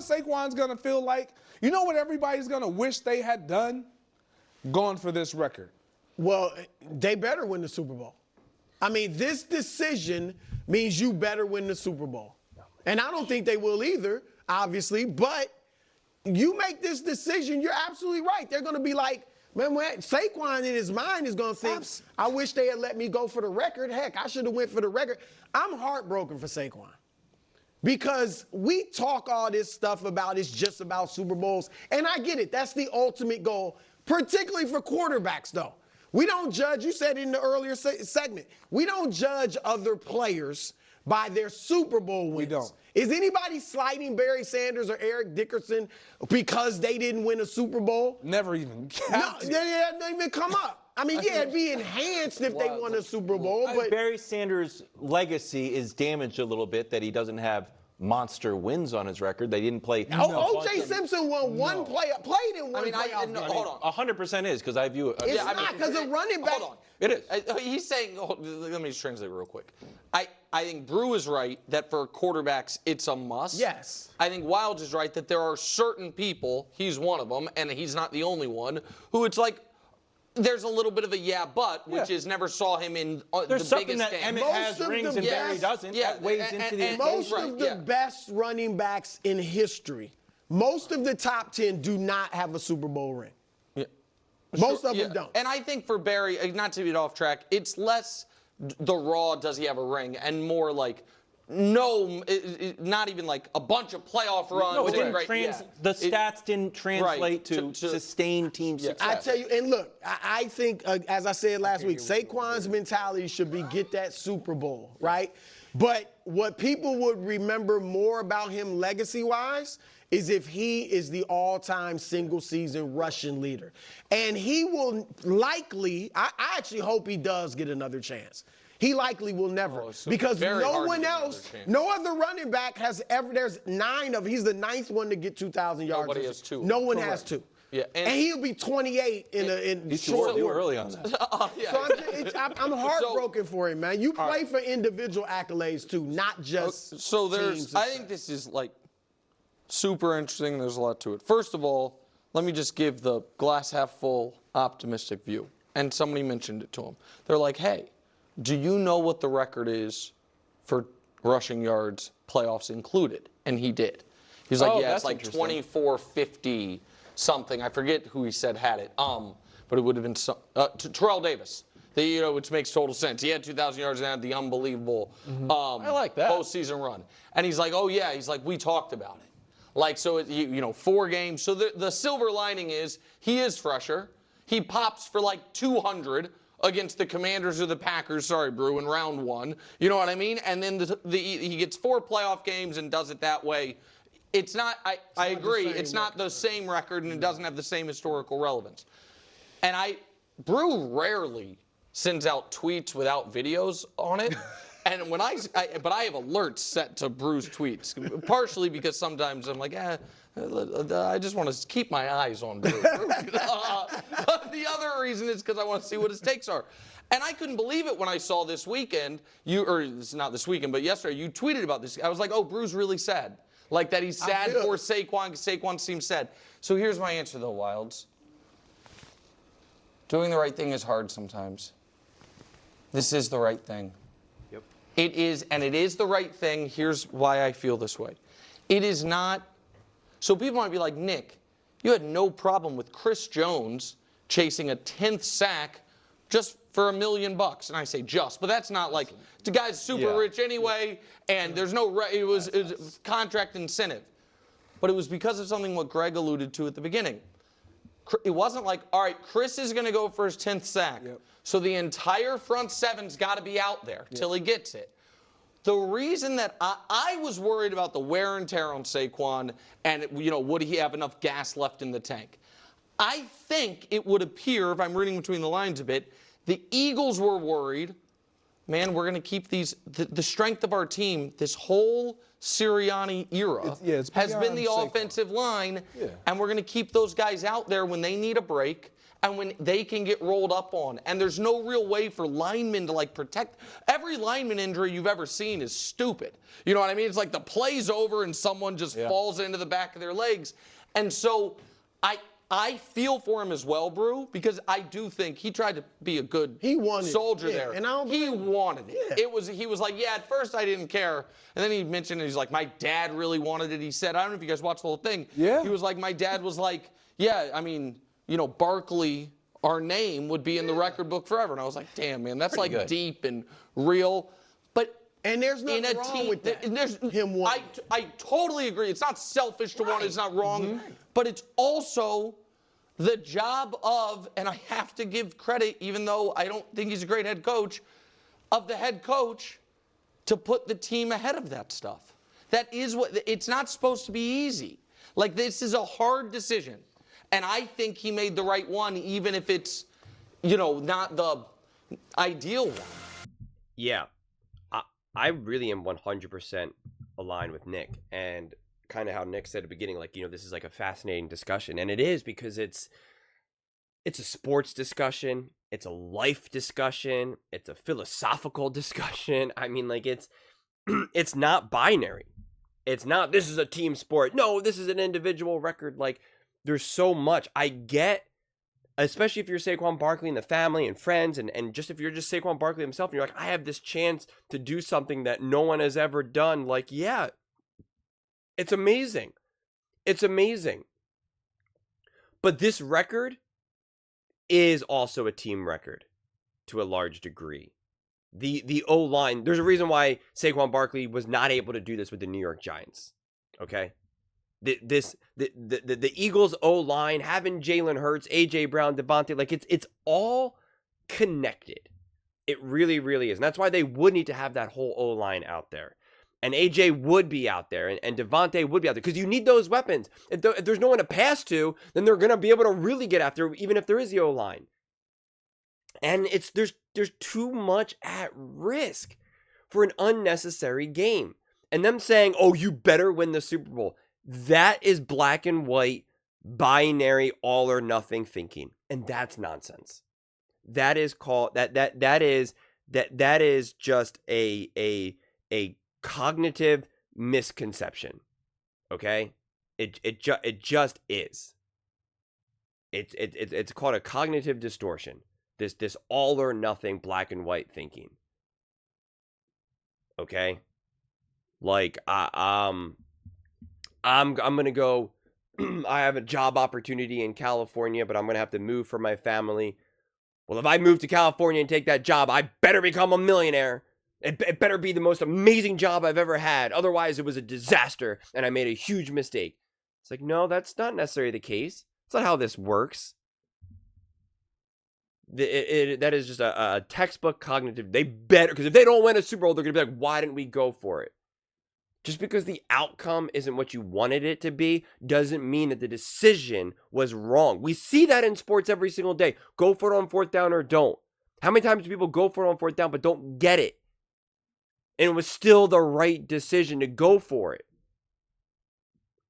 what Saquon's going to feel like? You know what everybody's going to wish they had done? Gone for this record. Well, they better win the Super Bowl. I mean, this decision means you better win the Super Bowl. And I don't think they will either, obviously, but you make this decision, you're absolutely right. They're going to be like, man, Saquon in his mind is going to think, I wish they had let me go for the record. Heck, I should have went for the record. I'm heartbroken for Saquon because we talk all this stuff about it's just about Super Bowls, and I get it. That's the ultimate goal, particularly for quarterbacks, though. We don't judge, you said in the earlier segment, we don't judge other players by their Super Bowl wins. We don't. Is anybody slighting Barry Sanders or Eric Dickerson because they didn't win a Super Bowl? Never even No, they didn't even come up. I mean, yeah, it'd be enhanced if they won a Super Bowl, but Barry Sanders' legacy is damaged a little bit that he doesn't have monster wins on his record. They didn't play. O.J. Simpson won one played in one playoff game. Hold on. 100% is because I view it. It's not because a running back. Hold on. It is. He's saying, let me just translate real quick. I think Brew is right that for quarterbacks, it's a must. Yes. I think Wildes is right that there are certain people, he's one of them, and he's not the only one, who it's like, there's a little bit of a which is never saw him in There's the something biggest that game. Emmett has rings and Barry doesn't. That weighs into the most of the best running backs in history, most of the top 10 do not have a Super Bowl ring. Yeah. Most of them don't. And I think for Barry, not to get off track, it's less the raw does he have a ring and more like not even like a bunch of playoff runs. No, it didn't the stats didn't translate to sustained team success. I tell you, and look, I think, as I said last week, Saquon's mentality should be get that Super Bowl, right? But what people would remember more about him legacy-wise is if he is the all-time single-season rushing leader. And he will likely, I actually hope he does get another chance. He likely will never because no one else, no other running back has ever, there's 9 of, he's the 9th one to get 2,000 yards. Nobody has 2. No one has 2. Yeah, and he'll be 28 in short order. Early on that. So I'm heartbroken for him, man. You play for individual accolades too, not just so there's. I think this is like super interesting. There's a lot to it. First of all, let me just give the glass half full optimistic view. And somebody mentioned it to him. They're like, hey, do you know what the record is for rushing yards, playoffs included? And he did. He's like, yeah, it's like 2450 something. I forget who he said had it. But it would have been Terrell Davis. Which makes total sense. He had 2,000 yards and had the unbelievable I like that. postseason run. And he's like, oh yeah. He's like, we talked about it. Like, so, 4 games. So the silver lining is he is fresher. He pops for like 200 against the Commanders or the Packers, sorry, Brew, in round 1. You know what I mean? And then he gets 4 playoff games and does it that way. It's not, I agree, it's not the same record and it doesn't have the same historical relevance. And Brew rarely sends out tweets without videos on it. And when but I have alerts set to Brew's tweets, partially because sometimes I'm like, I just want to keep my eyes on Brew. But the other reason is because I want to see what his takes are. And I couldn't believe it when I saw this weekend, or it's not this weekend, but yesterday, you tweeted about this. I was like, oh, Brew's really sad. Like that he's sad for Saquon because Saquon seems sad. So here's my answer, though, Wildes. Doing the right thing is hard sometimes. This is the right thing. Yep. It is, and it is the right thing. Here's why I feel this way. It is not. So people might be like, Nick, you had no problem with Chris Jones chasing a 10th sack just for $1 million. And I say just, but that's not like, the guy's super rich anyway, and there's no, it was contract incentive. But it was because of something what Greg alluded to at the beginning. It wasn't like, all right, Chris is going to go for his 10th sack. Yep. So the entire front seven's got to be out there till he gets it. The reason that I was worried about the wear and tear on Saquon and, would he have enough gas left in the tank? I think it would appear, if I'm reading between the lines a bit, the Eagles were worried, man, we're going to keep the strength of our team this whole Sirianni era it's has been beyond the Saquon. offensive line, Yeah. and we're going to keep those guys out there when they need a break and when they can get rolled up on. And there's no real way for linemen to like protect. Every lineman injury you've ever seen is stupid. You know what I mean? It's like the play's over and someone just falls into the back of their legs. And so I feel for him as well, Brew, because I do think he tried to be a good soldier there. And he wanted it. Yeah. He was like, yeah, at first I didn't care. And then he mentioned, he's like, my dad really wanted it. He said, I don't know if you guys watched the whole thing. Yeah. He was like, my dad was like, yeah, I mean, you know, Barkley, our name would be in the record book forever. And I was like, damn, man, that's like deep and real. But And there's nothing wrong with that. Him wanting I totally agree. It's not selfish to want it. It's not wrong. But it's also the job of, and I have to give credit, even though I don't think he's a great head coach, of the head coach to put the team ahead of that stuff. That is what, it's not supposed to be easy. Like, this is a hard decision. And I think he made the right one, even if it's, you know, not the ideal one. Yeah. I really am 100% aligned with Nick, and kind of how Nick said at the beginning, like, you know, this is like a fascinating discussion, and it is, because it's a sports discussion, it's a life discussion, it's a philosophical discussion. I mean, like, it's not binary. It's not, this is a team sport. No, this is an individual record. Like, there's so much. I get, especially if you're Saquon Barkley and the family and friends, and just if you're just Saquon Barkley himself, and you're like, I have this chance to do something that no one has ever done. Like, yeah, it's amazing. It's amazing. But this record is also a team record to a large degree. The O-line, there's a reason why Saquon Barkley was not able to do this with the New York Giants. Okay? The Eagles O-line, having Jalen Hurts, A.J. Brown, Devontae, like, it's all connected. It really, really is. And that's why they would need to have that whole O-line out there. And A.J. would be out there, and Devontae would be out there, because you need those weapons. If there's no one to pass to, then they're going to be able to really get after, even if there is the O-line. And there's too much at risk for an unnecessary game. And them saying, oh, you better win the Super Bowl, that is black and white, binary, all or nothing thinking. And that's nonsense. That is called, that is just a cognitive misconception. Okay? It just is. It's called a cognitive distortion. This all or nothing black and white thinking. Okay? Like, I'm gonna go. I have a job opportunity in California, but I'm gonna have to move for my family. Well, if I move to California and take that job, I better become a millionaire. It better be the most amazing job I've ever had. Otherwise, it was a disaster, and I made a huge mistake. It's like, no, that's not necessarily the case. It's not how this works. That is just a textbook cognitive. They better, because if they don't win a Super Bowl, they're gonna be like, why didn't we go for it? Just because the outcome isn't what you wanted it to be doesn't mean that the decision was wrong. We see that in sports every single day. Go for it on fourth down or don't. How many times do people go for it on fourth down but don't get it? And it was still the right decision to go for it.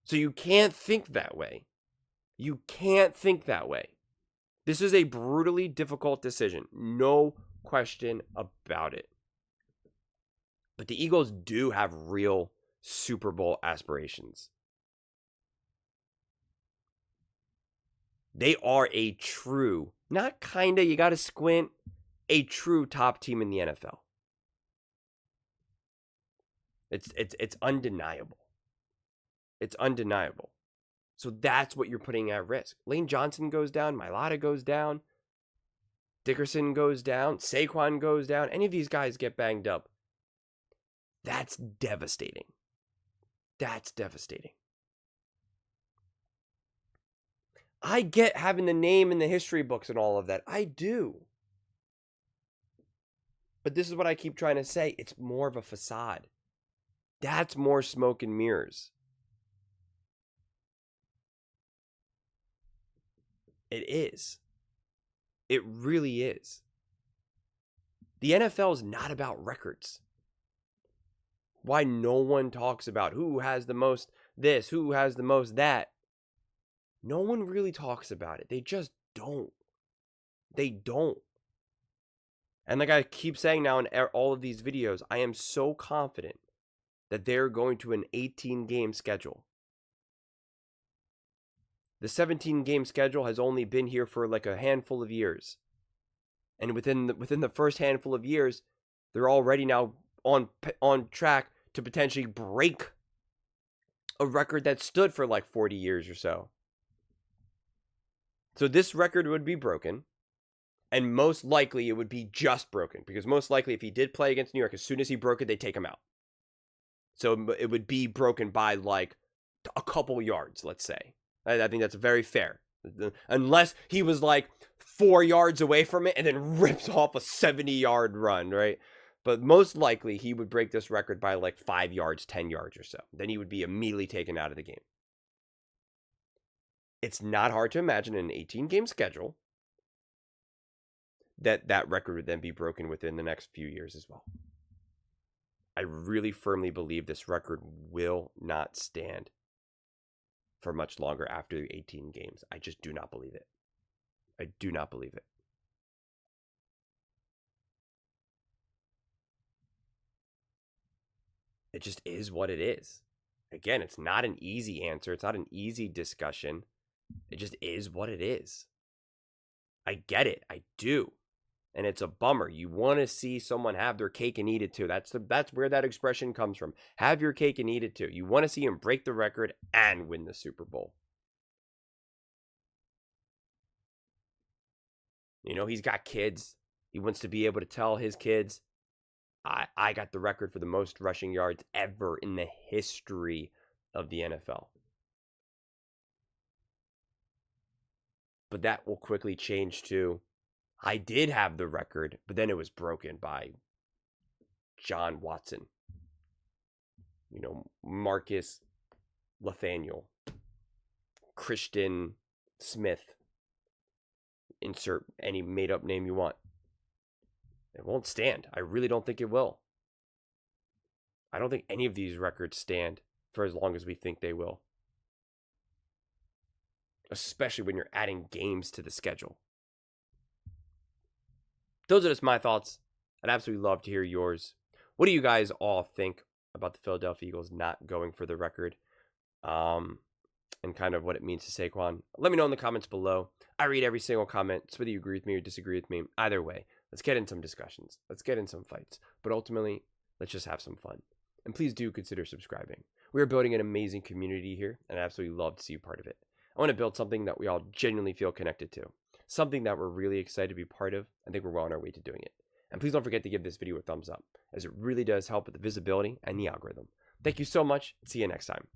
So you can't think that way. You can't think that way. This is a brutally difficult decision. No question about it. But the Eagles do have real Super Bowl aspirations. They are a true, not kinda, you gotta squint, a true top team in the NFL. It's undeniable. It's undeniable. So that's what you're putting at risk. Lane Johnson goes down, Mailata goes down, Dickerson goes down, Saquon goes down. Any of these guys get banged up. That's devastating. That's devastating. I get having the name in the history books and all of that. I do. But this is what I keep trying to say. It's more of a facade. That's more smoke and mirrors. It is. It really is. The NFL is not about records. why no one talks about who has the most this, who has the most that. No one really talks about it. They just don't. They don't. And like I keep saying now in all of these videos, I am so confident that they're going to an 18-game schedule. The 17-game schedule has only been here for like a handful of years. And within the first handful of years, they're already now on track to potentially break a record that stood for like 40 years or so. So this record would be broken, and most likely it would be just broken, because most likely if he did play against New York, as soon as he broke it, they'd take him out. So it would be broken by like a couple yards, let's say. I think that's very fair. Unless he was like 4 yards away from it and then rips off a 70-yard run, right? But most likely he would break this record by like 5 yards, 10 yards or so. Then he would be immediately taken out of the game. It's not hard to imagine an 18-game schedule that record would then be broken within the next few years as well. I really firmly believe this record will not stand for much longer after the 18 games. I just do not believe it. I do not believe it. It just is what it is. Again, it's not an easy answer. It's not an easy discussion. It just is what it is. I get it. I do. And it's a bummer. You want to see someone have their cake and eat it too. That's where that expression comes from. Have your cake and eat it too. You want to see him break the record and win the Super Bowl. You know, he's got kids. He wants to be able to tell his kids, I got the record for the most rushing yards ever in the history of the NFL. But that will quickly change to, I did have the record, but then it was broken by John Watson. You know, Marcus Nathaniel, Christian Smith. Insert any made-up name you want. It won't stand. I really don't think it will. I don't think any of these records stand for as long as we think they will. Especially when you're adding games to the schedule. Those are just my thoughts. I'd absolutely love to hear yours. What do you guys all think about the Philadelphia Eagles not going for the record? And kind of what it means to Saquon. Let me know in the comments below. I read every single comment. So whether you agree with me or disagree with me, either way, let's get in some discussions. Let's get in some fights. But ultimately, let's just have some fun. And please do consider subscribing. We are building an amazing community here, and I'd absolutely love to see you part of it. I want to build something that we all genuinely feel connected to. Something that we're really excited to be part of. I think we're well on our way to doing it. And please don't forget to give this video a thumbs up, as it really does help with the visibility and the algorithm. Thank you so much. See you next time.